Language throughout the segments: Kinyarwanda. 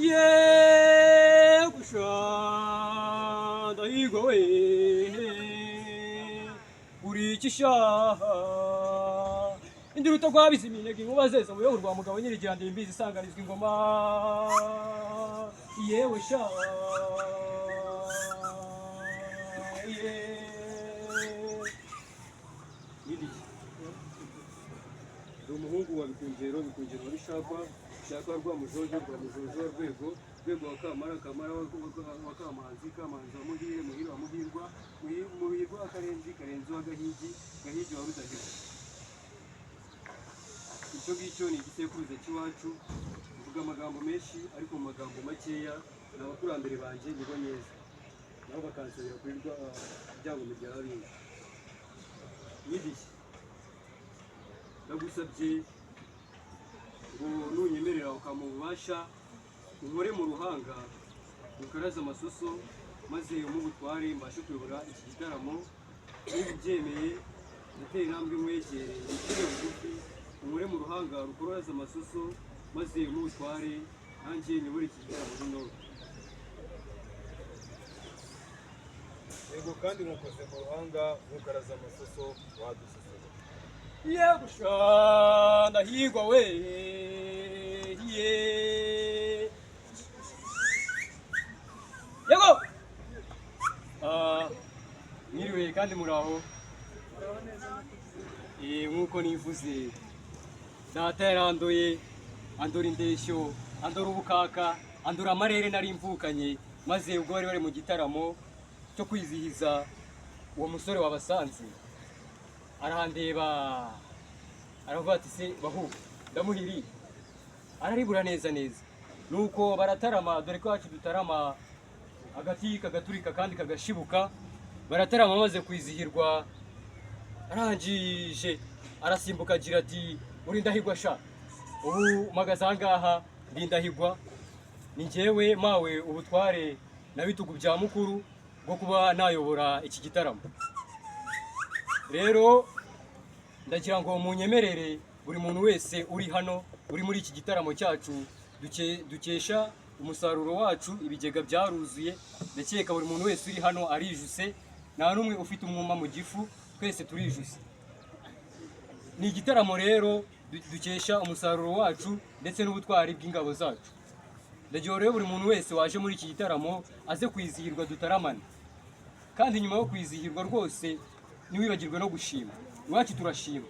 ye gushanda higowe urikisha indiruta gwabizi minege ngubazeza muyo rwa mugabo nyirigira ndimbizi isanganizwa ingoma yewe sha umuhungu wa bikunjero bishakwa rwa mujojo rwego wa kamara wa kamanzi wa muhire wa muhirwa akarenzi wa gahigi wa rudahigwa. Icyo ngicyo ni igisekuruza cy'iwacu, uvuga amagambo menshi ariko mu magambo makeya ni abakurambere banjye nibo neza nabo bakansabira kurirwa byangombe bya bintu n'ibiki. Ndagusabye ngo nunyemerera ukamubasha unkore mu ruhanga ukaraza amasoso maze umubutware mbashe kuyobora iki gitaramo. Niba ubyemeye ndatera intambwe mwegere ikiri bugufi unkore mu ruhanga rukoroza amasoso maze umubutware nanjye nyobore iki gitaramo runo. Yego kandi mukoze mu ruhanga mukaraza amasoso wadususuza. Yegushanda higwa we ye yego mwiriwe kandi muraho. Nkuko nivuze data yarandoye andora indeshyo andora ubukaka andora amarere nari mvukanye, maze ubwo bari mu gitaramo cyo kwizihiza uwo musore wabasanze arahandeba aravuga ati se bahu ndamuhiri araribura neza nuko baratarama. Dore ko wacu dutarama agati kagaturika kandi kagashibuka. Baratarama maze kwizihirwa arangije arasimbuka agira ati uri ndahigwa sha, ubu magaze ahangaha ndi ndahigwa, ni njyewe mawe ubutware na bitugu bya mukuru bwo kuba nayobora iki gitaramo. Rero ndagira ngo munyemerere buri muntu wese uri hano uri muri iki gitaramo cyacu dukesha umusaruro wacu, ibigega byaruzuye. Ndakeka buri muntu wese uri hano arijuse, nta numwe ufite umwuma mu gifu, twese turijuse. Ni igitaramo rero dukesha umusaruro wacu ndetse n'ubutwari bw'ingabo zacu. Ndagira rero buri muntu wese waje muri iki gitaramo aze kwizihirwa dutaramane, kandi nyuma yo kwizihirwa rwose ntiwibagirwe no gushima. Iwacu turashima.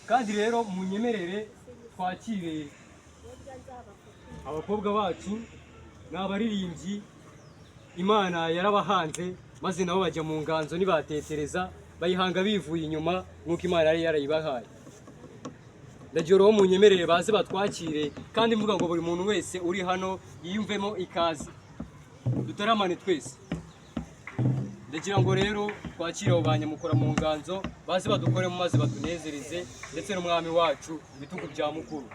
Kandi rero munyemerere twakire abakobwa bacu, ni abaririmbyi Imana yarabahanze maze nabo bajya mu nganzo nibatetereza bayihanga bivuye inyuma nk'uko Imana yari yarayibahaye. Ndagira rero munyemerere baze batwakire, kandi mvuga ngo buri muntu wese uri hano yiyumvemo ikaze dutaramane twese. Ndagira ngo rero twakire abo banyamukora mu nganzo baze badukoremo maze batunezereze, ndetse n'umwami wacu ibitugu bya mukuru.